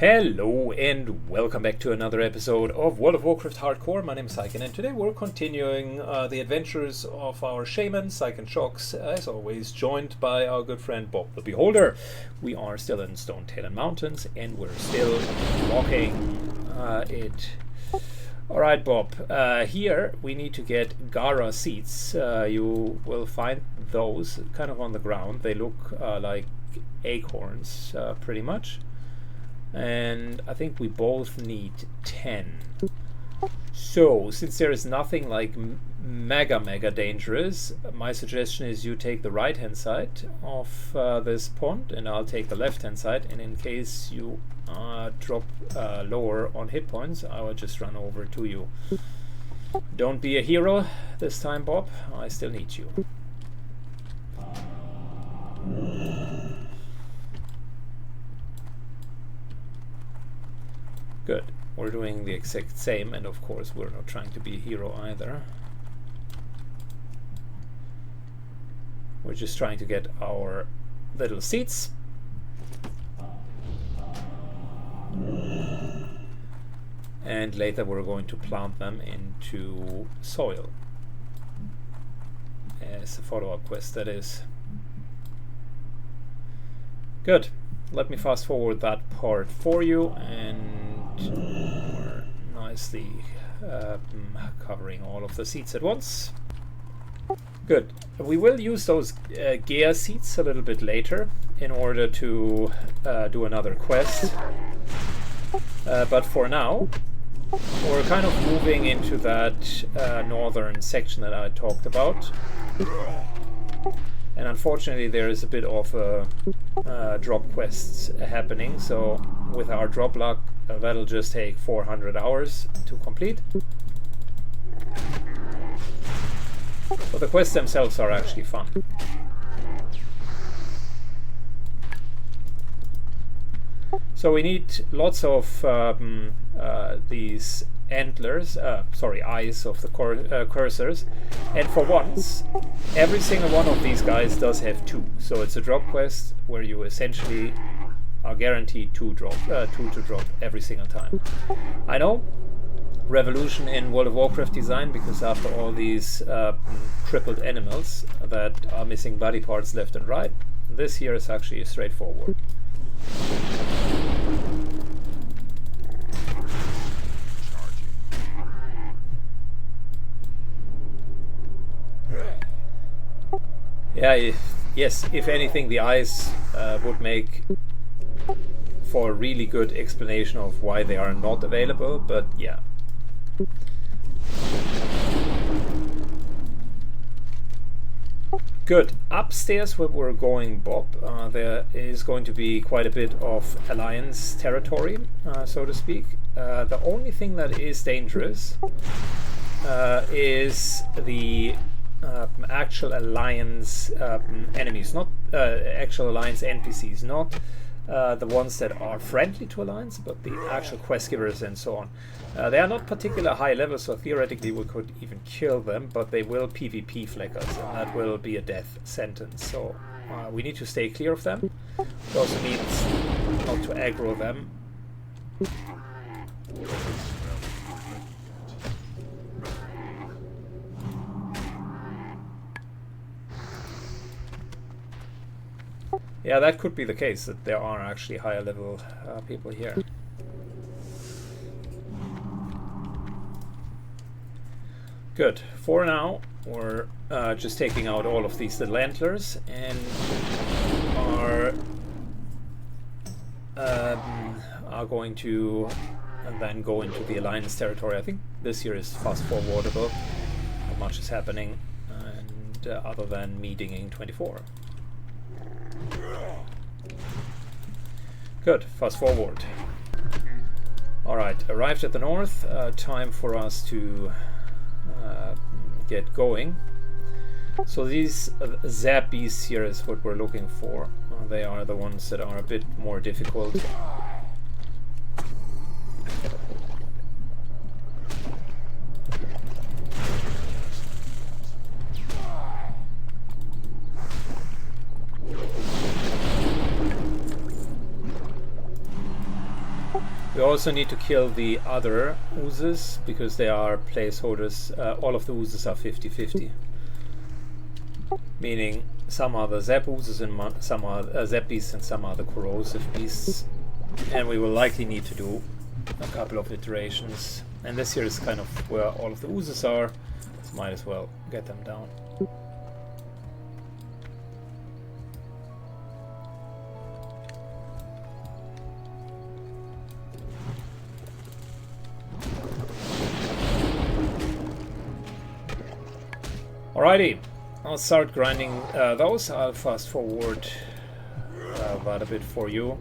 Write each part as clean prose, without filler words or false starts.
Hello and welcome back to another episode of World of Warcraft Hardcore. My name is Syken and today we're continuing the adventures of our shaman, Syken Shocks, as always joined by our good friend Bob the Beholder. We are still in Stone Talon Mountains and we're still walking it. Alright Bob, here we need to get Gara seeds. You will find those kind of on the ground. They look like acorns pretty much. And I think we both need 10. So, since there is nothing like mega dangerous, my suggestion is you take the right hand side of this pond and I'll take the left hand side, and in case you drop lower on hit points, I will just run over to you. Don't be a hero this time, Bob. I still need you. Good. We're doing the exact same, and of course we're not trying to be a hero either. We're just trying to get our little seeds. And later we're going to plant them into soil. As a follow-up quest, that is. Good. Let me fast forward that part for you, and we're nicely covering all of the seats at once. Good. We will use those gear seats a little bit later in order to do another quest. But for now, we're kind of moving into that northern section that I talked about. And unfortunately there is a bit of drop quests happening, so with our drop luck that'll just take 400 hours to complete. But the quests themselves are actually fun. So we need lots of these antlers, eyes of the cursors, and for once every single one of these guys does have two, so it's a drop quest where you essentially are guaranteed two to drop every single time. I know, revolution in World of Warcraft design, because after all these crippled animals that are missing body parts left and right, this here is actually straightforward. Yeah, yes, if anything, the eyes would make for a really good explanation of why they are not available, but yeah. Good. Upstairs where we're going, Bob, there is going to be quite a bit of Alliance territory, so to speak. The only thing that is dangerous is the actual Alliance enemies, not actual Alliance NPCs, not the ones that are friendly to Alliance, but the actual quest givers and so on. They are not particularly high level, so theoretically we could even kill them, but they will PvP flag us, and that will be a death sentence. So we need to stay clear of them. It also means not to aggro them. Yeah, that could be the case, that there are actually higher level people here. Good. For now, we're just taking out all of these little antlers and are going to then go into the Alliance territory. I think this here is fast forwardable. Not much is happening, and other than me dinging 24. Good, fast forward. Alright, arrived at the north. Time for us to get going. So these zap beasts here is what we're looking for. They are the ones that are a bit more difficult. We also need to kill the other oozes because they are placeholders. All of the oozes are 50-50. Meaning some are the Zap oozes and some are Zap beasts and some are the corrosive beasts. And we will likely need to do a couple of iterations. And this here is kind of where all of the oozes are, so might as well get them down. Alrighty, I'll start grinding those. I'll fast forward that a bit for you.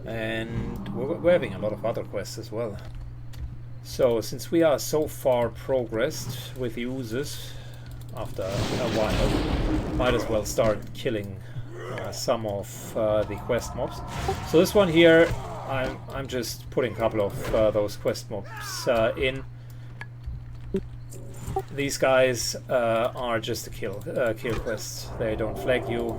And we're having a lot of other quests as well. So since we are so far progressed with the oozes after a while, might as well start killing some of the quest mobs. So this one here, I'm just putting a couple of those quest mobs in. These guys are just a kill quests. They don't flag you.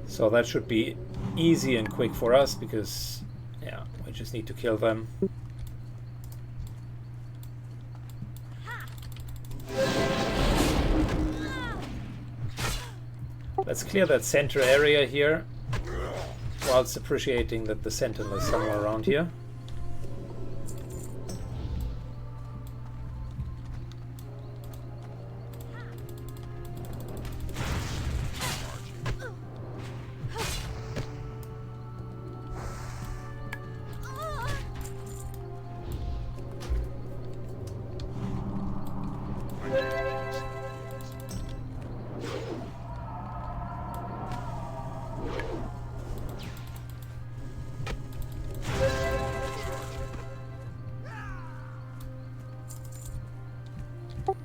So that should be easy and quick for us because, yeah, we just need to kill them. Let's clear that center area here, whilst appreciating that the sentinel is somewhere around here.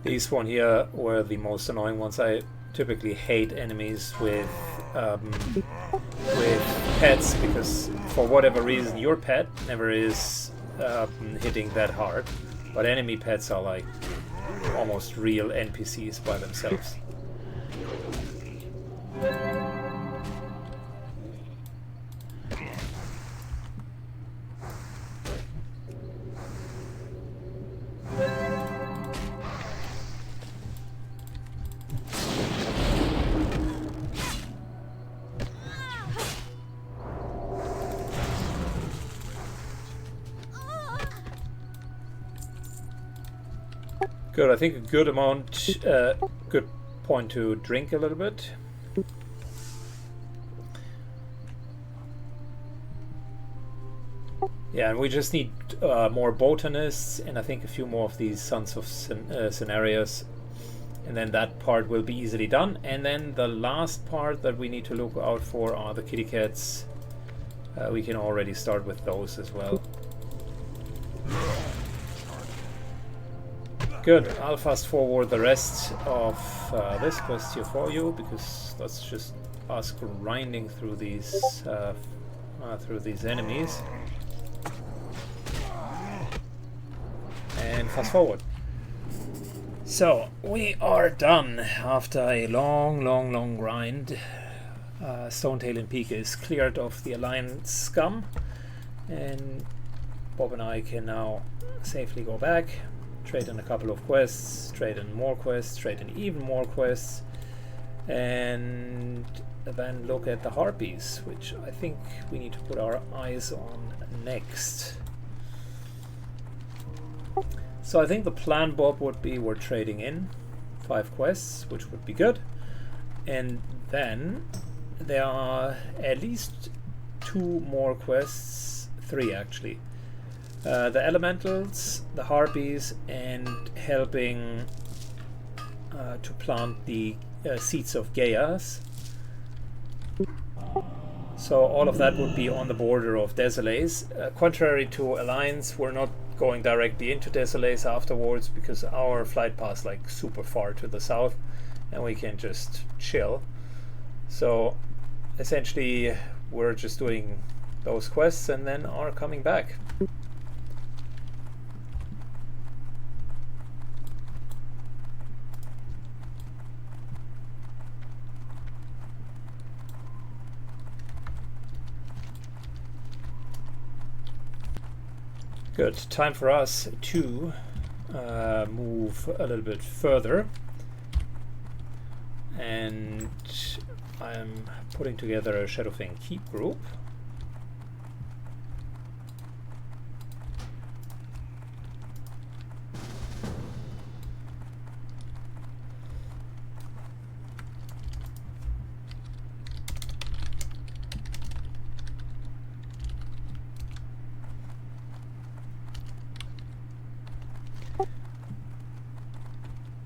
These one here were the most annoying ones. I typically hate enemies with pets because for whatever reason your pet never is hitting that hard, but enemy pets are like almost real NPCs by themselves. Good, I think a good amount, good point to drink a little bit. Yeah, and we just need more botanists and I think a few more of these Sons of Scenarios. And then that part will be easily done. And then the last part that we need to look out for are the kitty cats. We can already start with those as well. Good, I'll fast forward the rest of this quest here for you because that's just us grinding through these enemies. And fast forward. So we are done after a long grind. Stonetail and Pika is cleared of the Alliance scum, and Bob and I can now safely go back. Trade in a couple of quests, trade in more quests, trade in even more quests, and then look at the harpies, which I think we need to put our eyes on next. So I think the plan, Bob, would be we're trading in 5 quests, which would be good, and then there are at least 2 more quests, 3 actually. The elementals, the harpies, and helping to plant the seeds of Gaia's. So all of that would be on the border of Desolace. Contrary to Alliance, we're not going directly into Desolace afterwards because our flight path's like super far to the south and we can just chill. So essentially we're just doing those quests and then are coming back. Good. Time for us to move a little bit further. And I'm putting together a Shadowfang Keep group.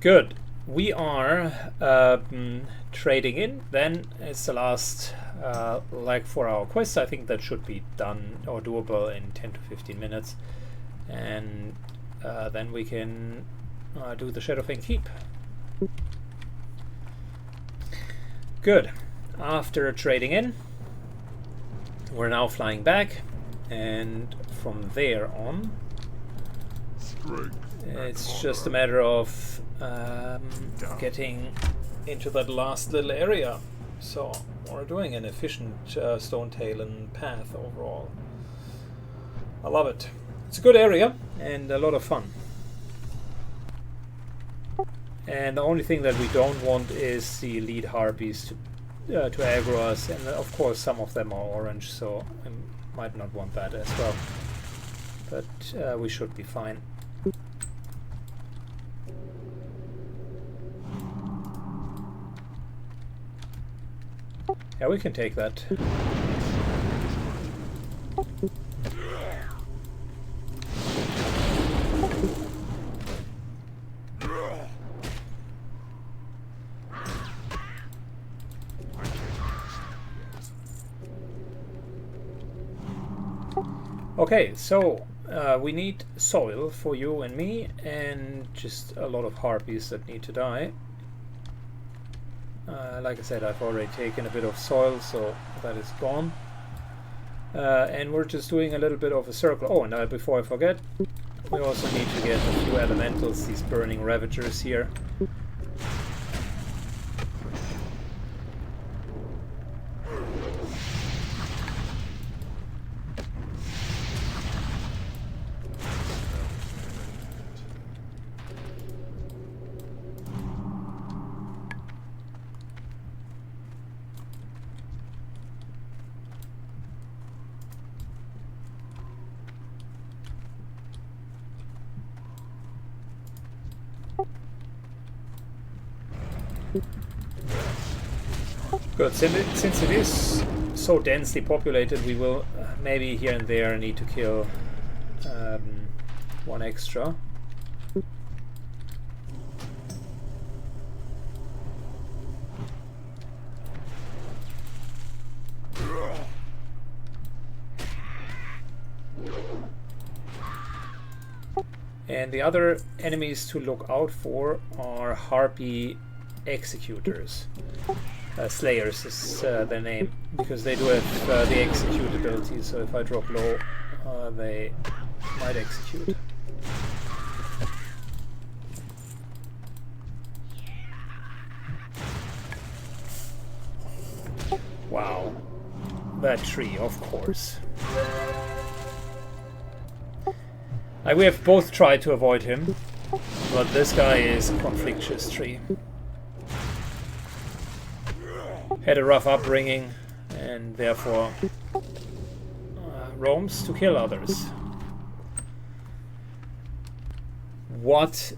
Good. We are trading in. Then it's the last leg for our quest. I think that should be done or doable in 10 to 15 minutes. And then we can do the Shadowfang Keep. Good. After trading in, we're now flying back. And from there on, it's just a matter of getting into that last little area. So we're doing an efficient Stone Talon path overall. I love it. It's a good area and a lot of fun. And the only thing that we don't want is the lead harpies to aggro us, and of course some of them are orange, so I might not want that as well. But we should be fine. Yeah, we can take that. Okay, so we need soil for you and me, and just a lot of harpies that need to die. Like I said, I've already taken a bit of soil, so that is gone. And we're just doing a little bit of a circle. Oh, and before I forget, we also need to get a few elementals, these burning ravagers here. Good. Since it is so densely populated, we will maybe here and there need to kill one extra. And the other enemies to look out for are harpy executors. Slayers is their name, because they do have the execute ability, so if I drop low, they might execute. Wow, that tree, of course. We have both tried to avoid him, but this guy is a conflictious tree. Had a rough upbringing and therefore roams to kill others. What?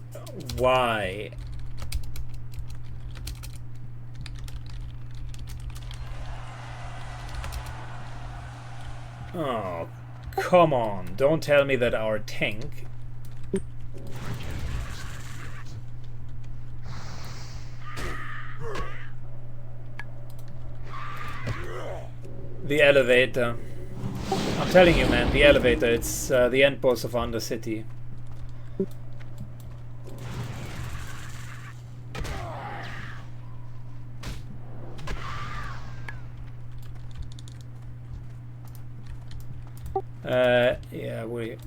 Why? Oh, come on. Don't tell me that our tank... The elevator. I'm telling you, man, the elevator, it's the end boss of Undercity. Yeah, we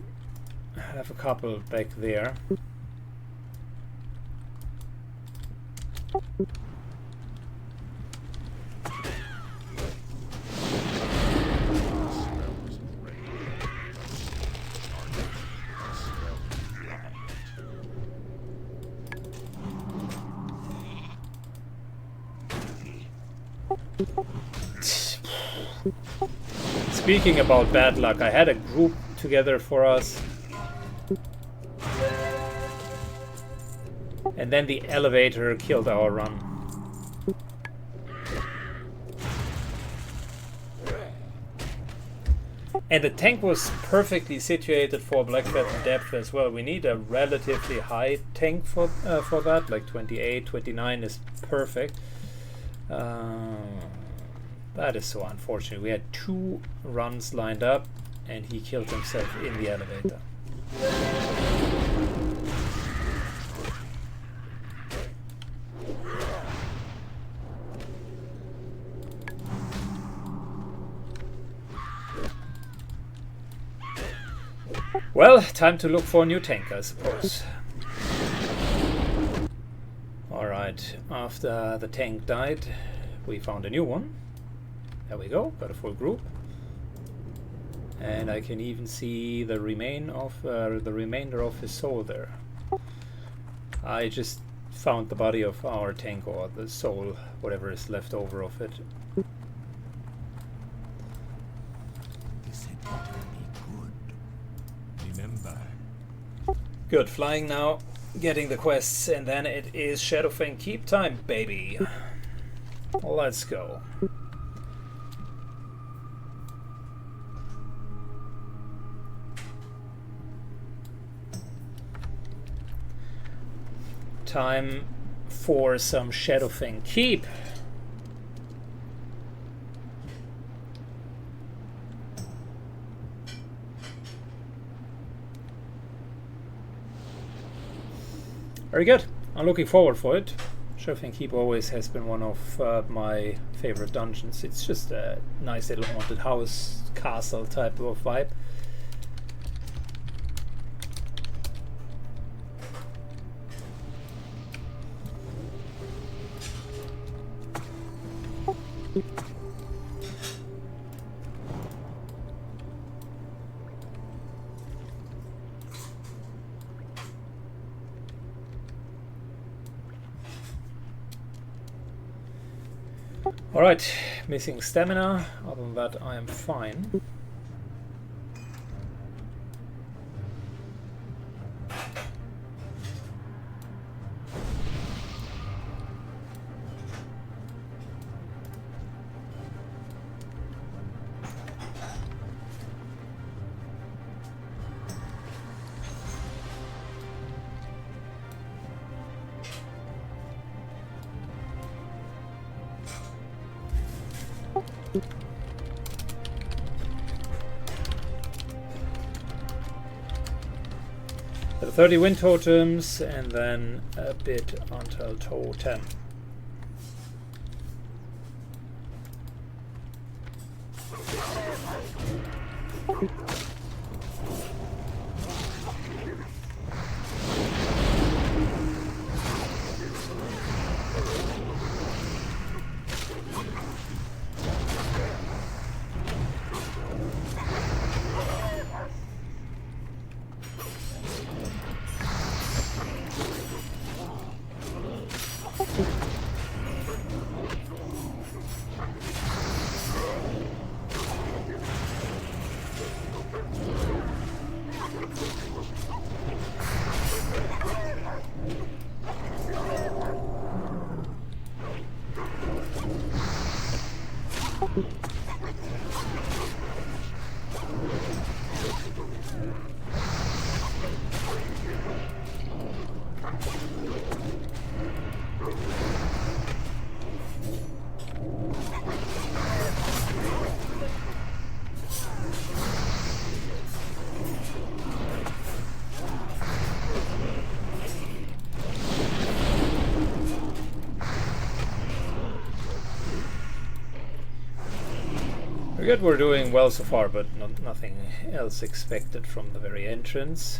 have a couple back there. Speaking about bad luck, I had a group together for us. And then the elevator killed our run. And the tank was perfectly situated for Black Phantom depth as well. We need a relatively high tank for that, like 28, 29 is perfect. That is so unfortunate. We had 2 runs lined up and he killed himself in the elevator. Well, time to look for a new tank, I suppose. Alright, after the tank died, we found a new one. There we go, got a full group. And I can even see the remainder of his soul there. I just found the body of our tank, or the soul, whatever is left over of it. Good, flying now, getting the quests, and then it is Shadowfang Keep time, baby. Let's go. Time for some Shadowfang Keep. Very good. I'm looking forward for it. Shadowfang Keep always has been one of my favorite dungeons. It's just a nice little haunted house, castle type of vibe. Alright, missing stamina. Other than that, I am fine. The 30 wind totems and then a bit until totem. Good, we're doing well so far, but nothing else expected from the very entrance.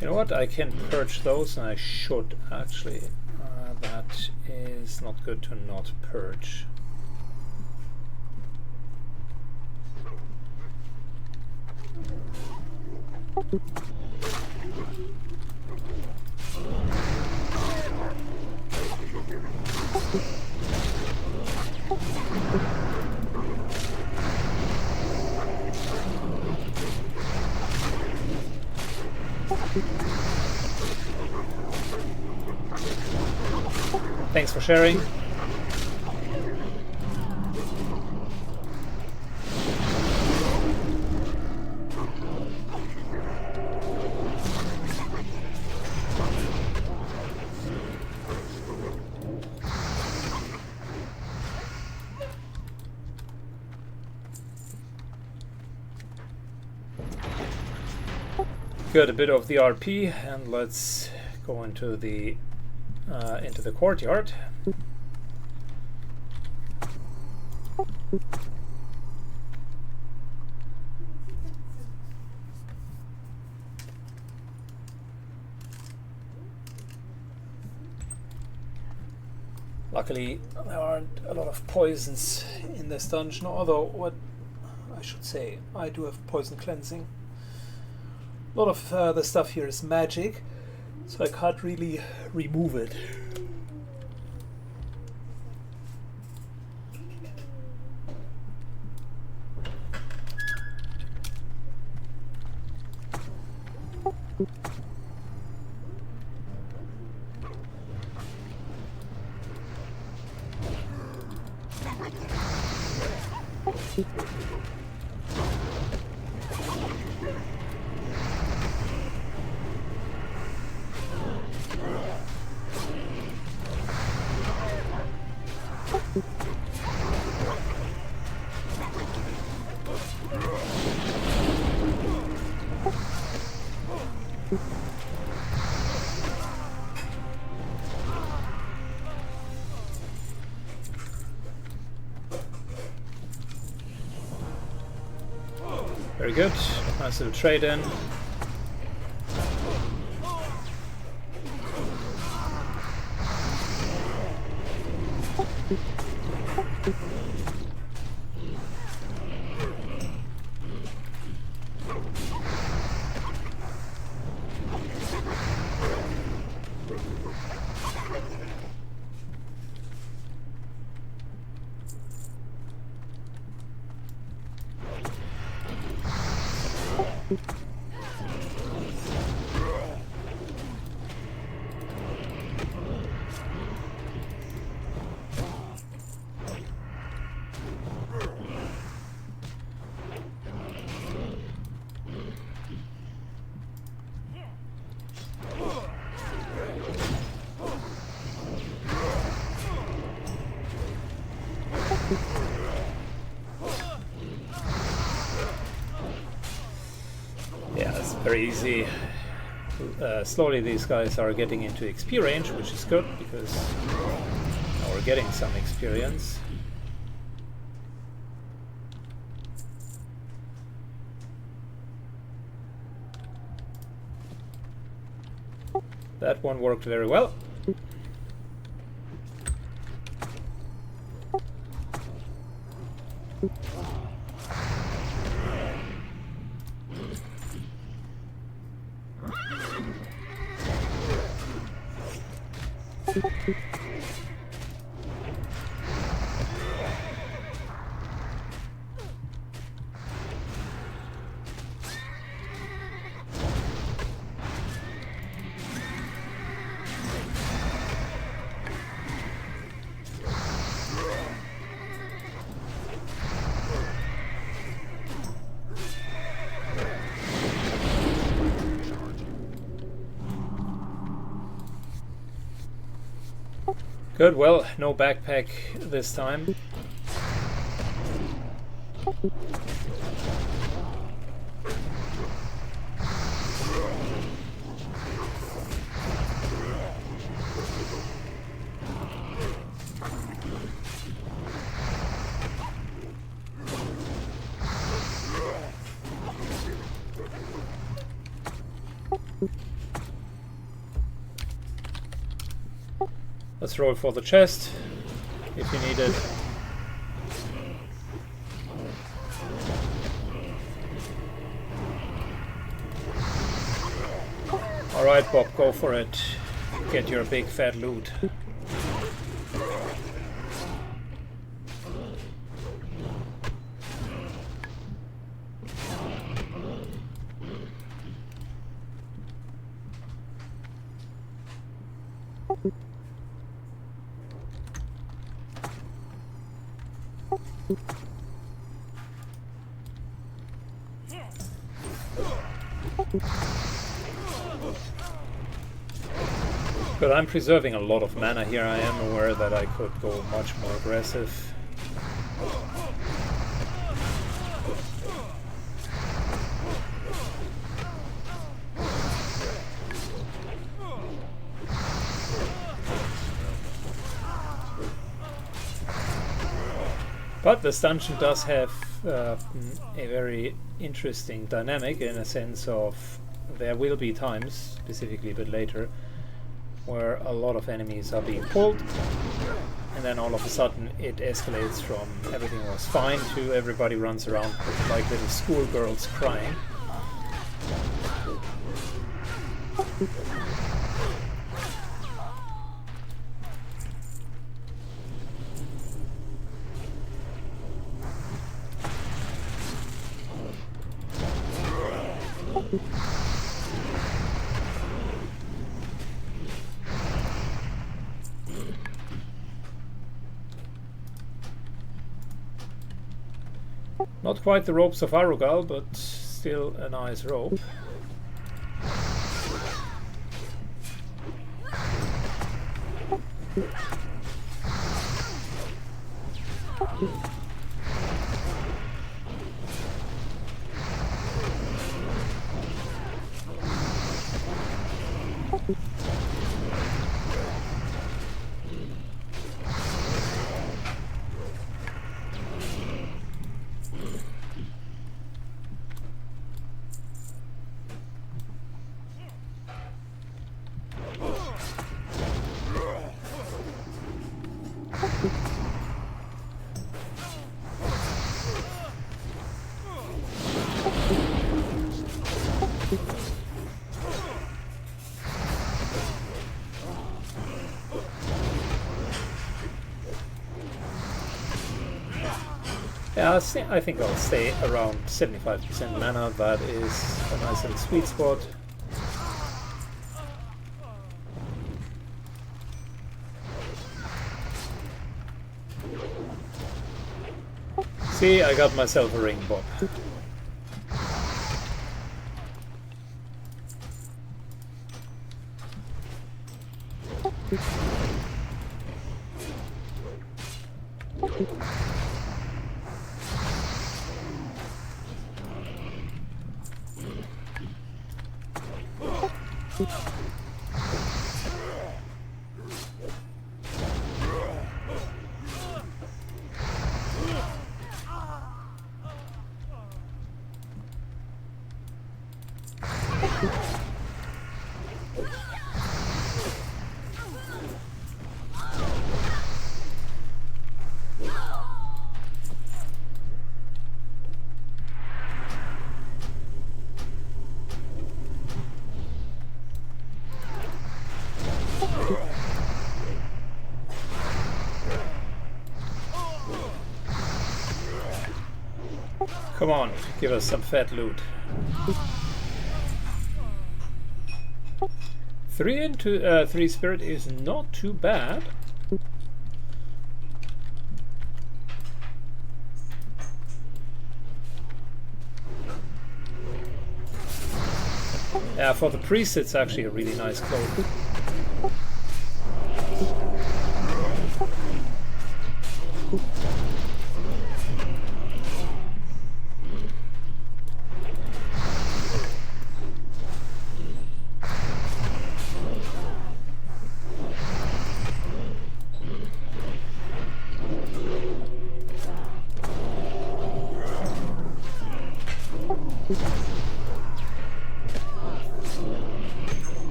You know what? I can purge those, and I should actually. That is not good to not purge. Thanks for sharing. Got a bit of the RP, and let's go into the courtyard. Luckily, there aren't a lot of poisons in this dungeon, although what I should say, I do have poison cleansing. A lot of the stuff here is magic, so I can't really remove it. Very good. Nice little trade in. Yeah, it's very easy. Slowly these guys are getting into XP range, which is good because now we're getting some experience. That one worked very well. Good, well, no backpack this time. Let's roll for the chest if you need it. Alright, Bob, go for it. Get your big fat loot. But I'm preserving a lot of mana here. I am aware that I could go much more aggressive. But this dungeon does have a very interesting dynamic, in a sense of there will be times, specifically a bit later, where a lot of enemies are being pulled, and then all of a sudden it escalates from everything was fine to everybody runs around like little schoolgirls crying. Not quite the ropes of Arugal, but still a nice rope. Yeah, I think I'll stay around 75% mana. That is a nice little sweet spot. See, I got myself a ring, Bob. Come on, give us some fat loot. 3 spirit is not too bad. Yeah, for the priest it's actually a really nice cloak.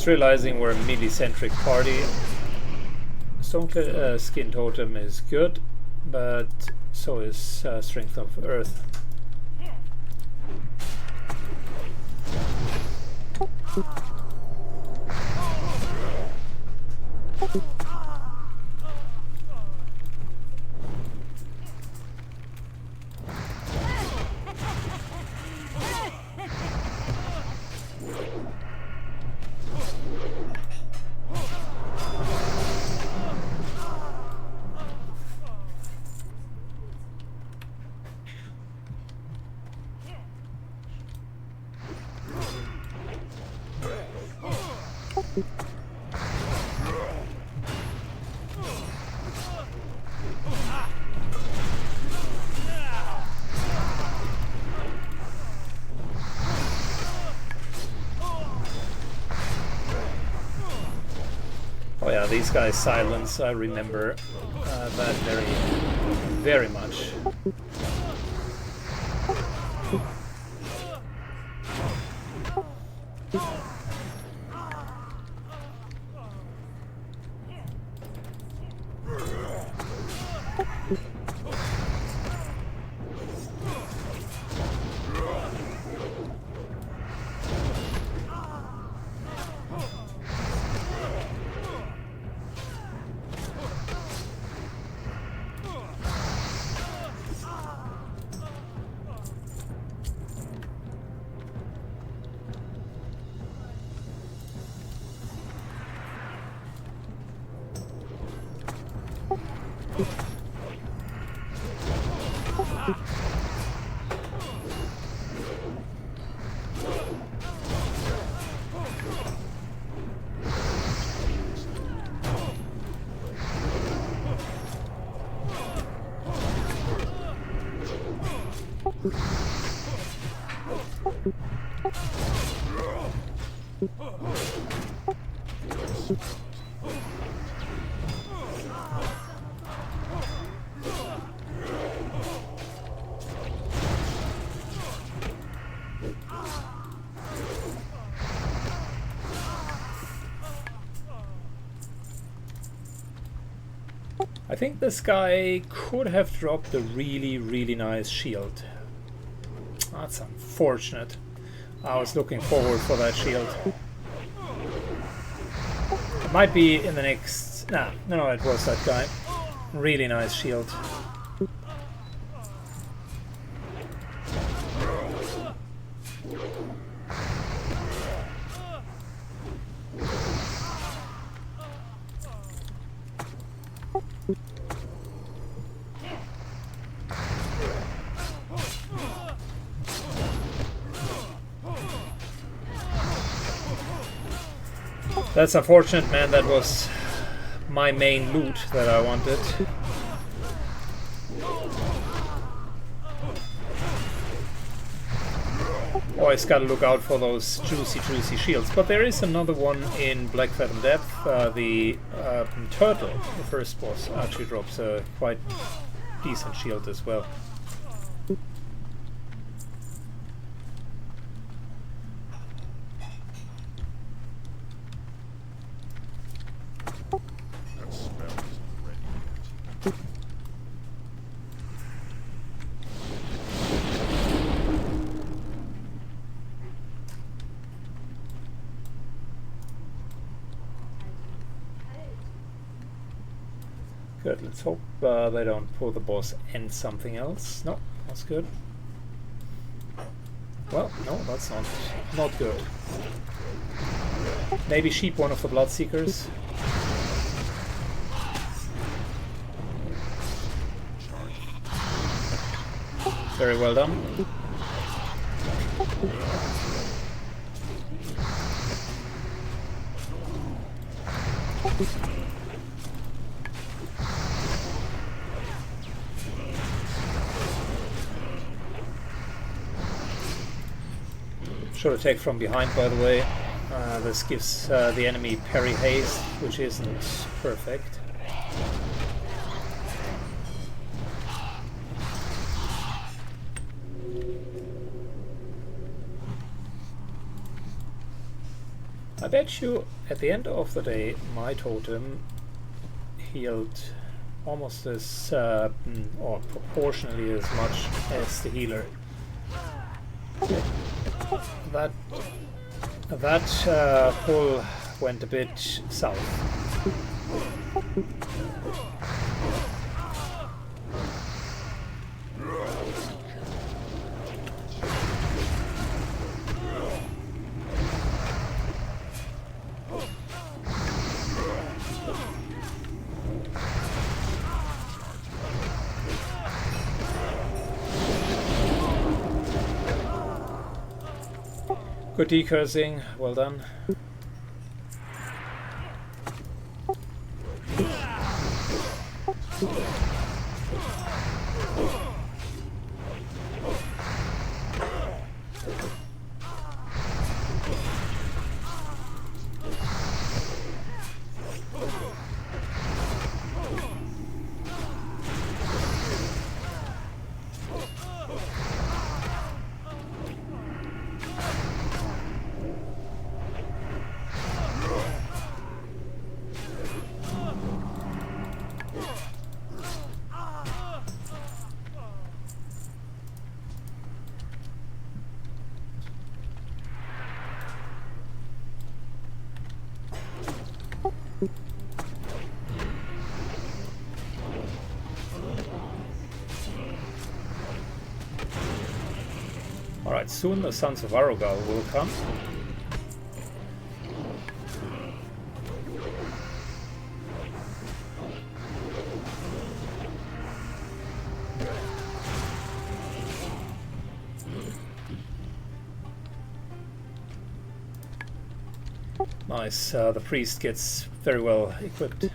just realizing we're a melee-centric party. Stone Skin Totem is good, but so is Strength of Earth. Oh yeah, these guys' silence, I remember that very much. I think this guy could have dropped a really nice shield. That's unfortunate. I was looking forward for that shield. It might be in the next... No, it was that guy. Really nice shield. That's unfortunate, man. That was my main loot that I wanted. Always gotta look out for those juicy shields. But there is another one in Black Fathom Depth. The turtle, the first boss, actually drops a quite decent shield as well. Good, let's hope they don't pull the boss and something else. No, that's good. Well, no, that's not good. Maybe sheep one of the Bloodseekers. Very well done. Should attack from behind, by the way. This gives the enemy parry haste, which isn't perfect. I bet you at the end of the day my totem healed almost as or proportionally as much as the healer. That pull went a bit south. Good decursing, well done. Alright, soon the Sons of Arogal will come. Nice, the priest gets very well equipped.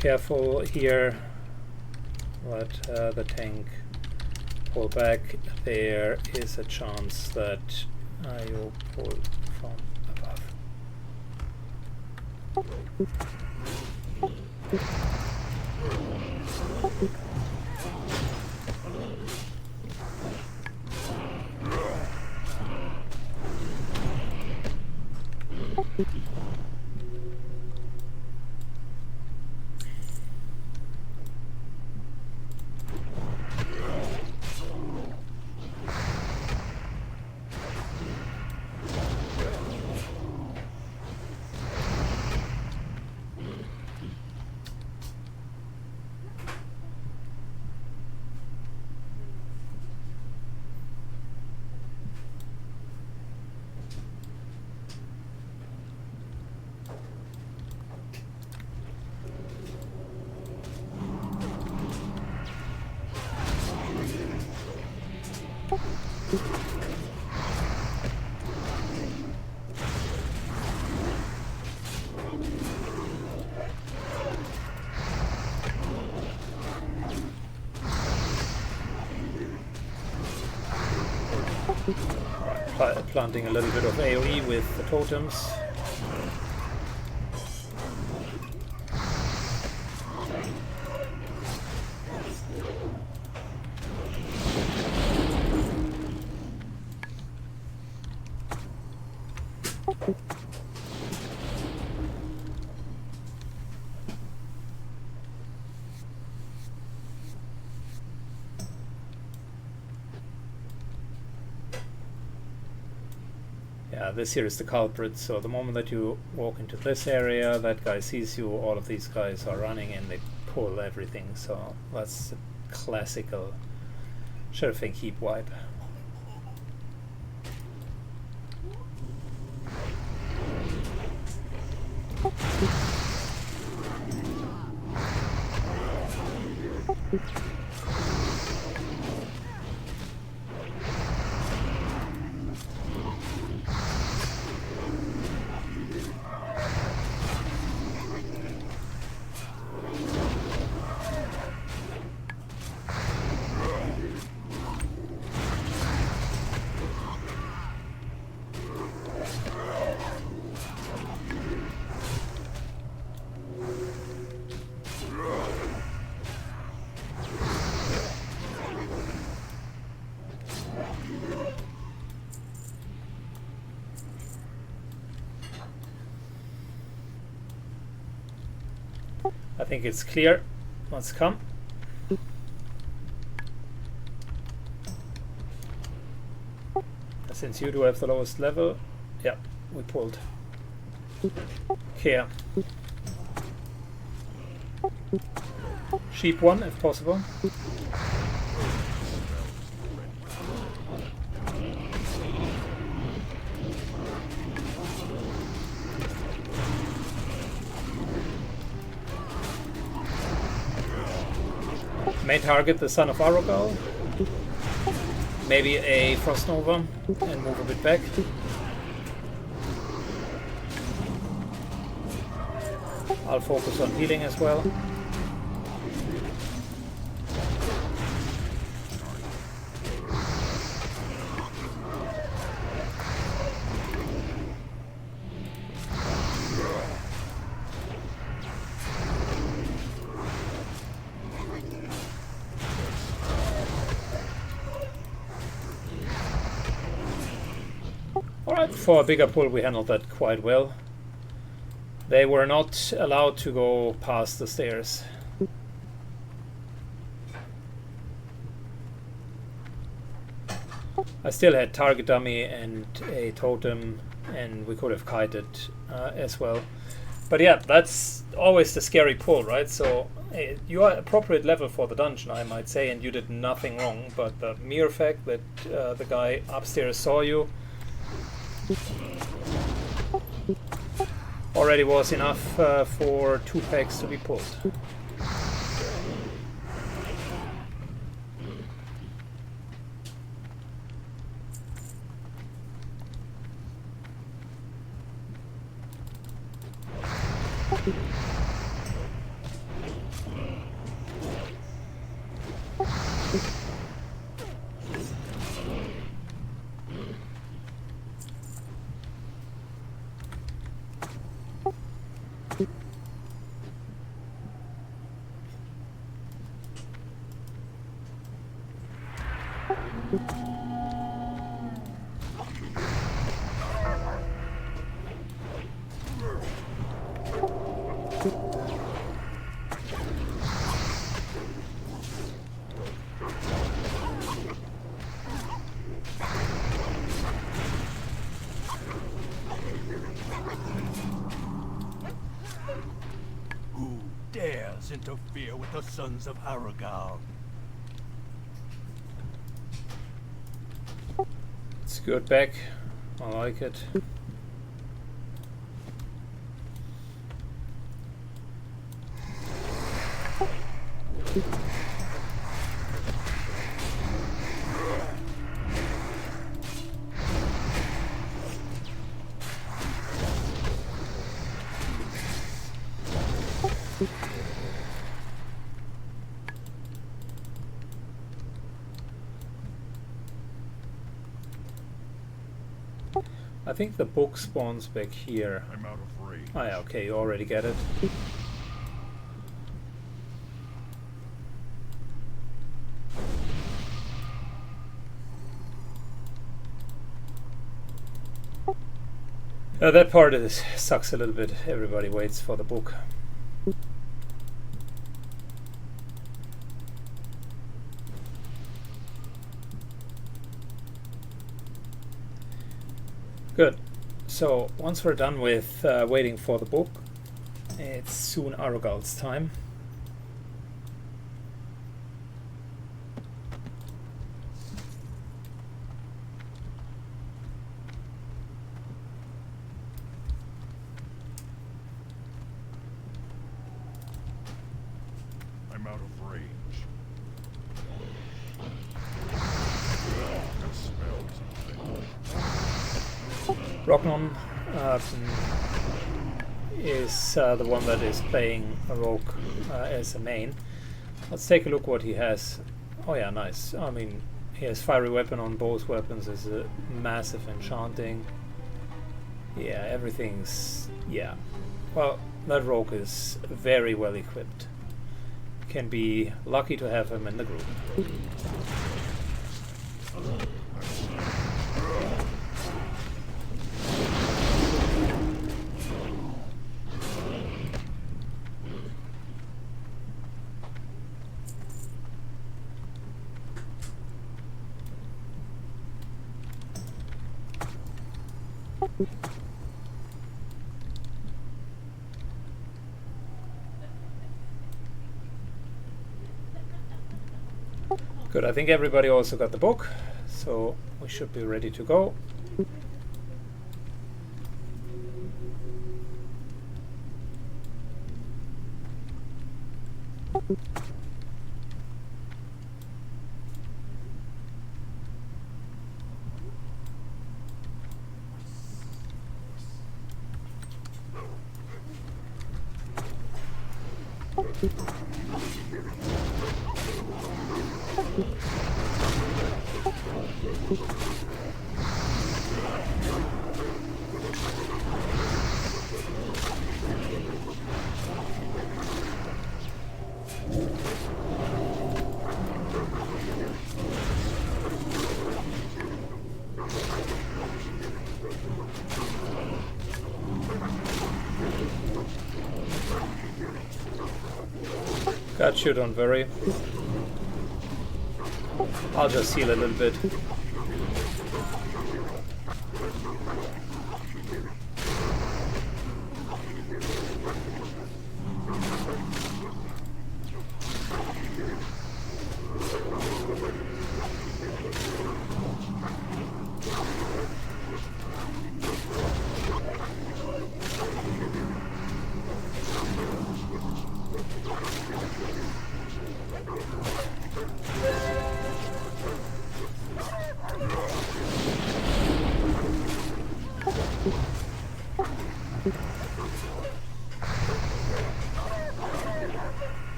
Careful here, let the tank pull back. There is a chance that you'll pull from above. Planting a little bit of AoE with the totems. Yeah, this here is the culprit, so the moment that you walk into this area, that guy sees you, all of these guys are running and they pull everything, so that's a classical Sheriffing heap wipe. think it's clear. Let's come. Since you do have the lowest level, yeah, we pulled. Care. Sheep 1 if possible. Main target, the Son of Arogal. Maybe a Frost Nova and move a bit back. I'll focus on healing as well. Alright, for a bigger pull we handled that quite well. They were not allowed to go past the stairs. I still had target dummy and a totem, and we could have kited as well. But yeah, that's always the scary pull, right? So you are appropriate level for the dungeon, I might say, and you did nothing wrong. But the mere fact that the guy upstairs saw you already was enough for 2 packs to be pulled. Who dares interfere with the sons of Arogal? It's good back. I like it. I think the book spawns back here. I'm out of range. Oh yeah, okay, you already get it. That part sucks a little bit. Everybody waits for the book. Good. So once we're done with waiting for the book, it's soon Arogal's time. I'm out of range. Rognon is the one that is playing a rogue as a main. Let's take a look what he has. Oh yeah, nice. I mean, he has fiery weapon on both weapons. Is a massive enchanting. Yeah, everything's... yeah. Well, that rogue is very well equipped. Can be lucky to have him in the group. Good, I think everybody also got the book, so we should be ready to go. Got you, don't worry. I'll just heal a little bit.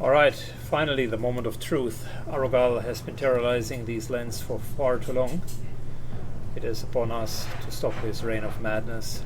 Alright, finally the moment of truth. Arogal has been terrorizing these lands for far too long. It is upon us to stop his reign of madness.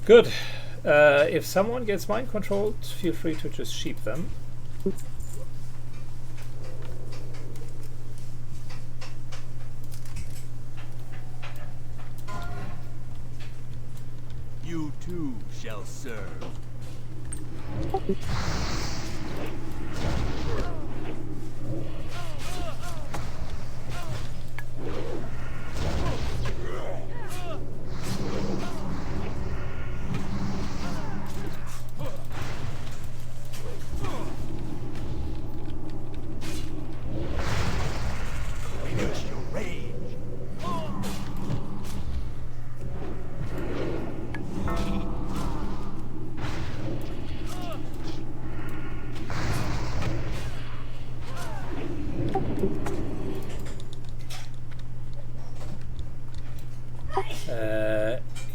Good. If someone gets mind controlled, feel free to just sheep them. You too shall serve.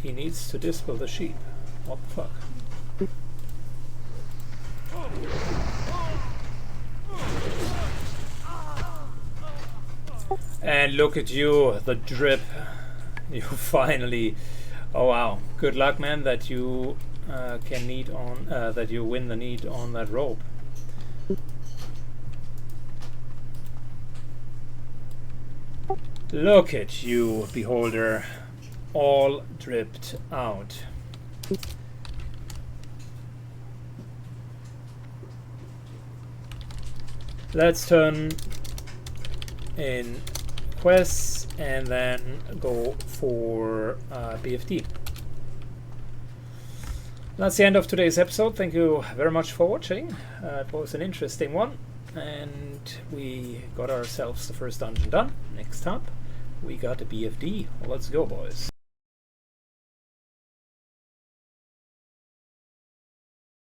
He needs to dispel the sheep. What the fuck? And look at you, the drip. You finally... Oh wow. Good luck, man, that you can need on... that you win the need on that rope. Look at you, beholder. All dripped out. Let's turn in quests and then go for BFD. That's the end of today's episode. Thank you very much for watching. It was an interesting one, and we got ourselves the first dungeon done. Next up, we got a BFD. Let's go, boys.